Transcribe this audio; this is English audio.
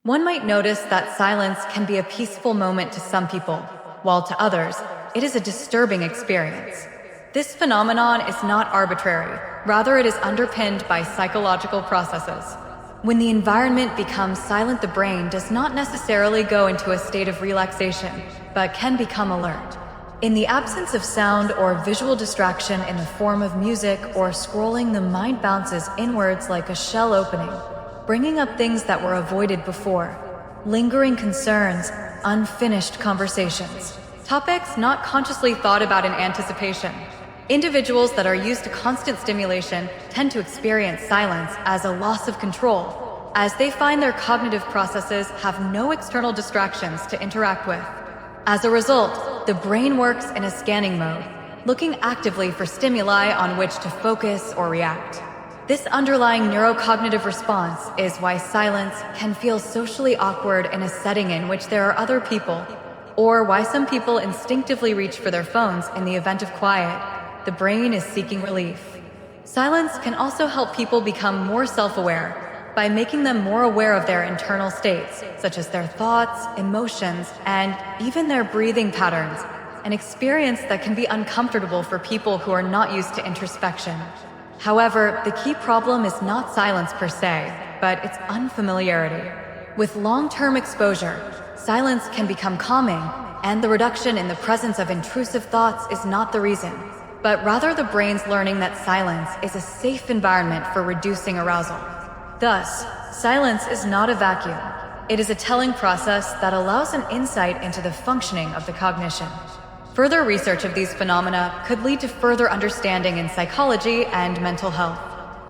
One might notice that silence can be a peaceful moment to some people, while to others, it is a disturbing experience. This phenomenon is not arbitrary, rather it is underpinned by psychological processes. When the environment becomes silent, the brain does not necessarily go into a state of relaxation, but can become alert. In the absence of sound or visual distraction in the form of music or scrolling, the mind bounces inwards like a shell opening, bringing up things that were avoided before. Lingering concerns, unfinished conversations, topics not consciously thought about in anticipation. Individuals that are used to constant stimulation tend to experience silence as a loss of control, as they find their cognitive processes have no external distractions to interact with. As a result, the brain works in a scanning mode, looking actively for stimuli on which to focus or react. This underlying neurocognitive response is why silence can feel socially awkward in a setting in which there are other people, or why some people instinctively reach for their phones in the event of quiet. The brain is seeking relief. Silence can also help people become more self-aware by making them more aware of their internal states, such as their thoughts, emotions, and even their breathing patterns, an experience that can be uncomfortable for people who are not used to introspection. However, the key problem is not silence per se, but its unfamiliarity. With long-term exposure, silence can become calming, and the reduction in the presence of intrusive thoughts is not the reason, but rather the brain's learning that silence is a safe environment for reducing arousal. Thus, silence is not a vacuum. It is a telling process that allows an insight into the functioning of the cognition. Further research of these phenomena could lead to further understanding in psychology and mental health.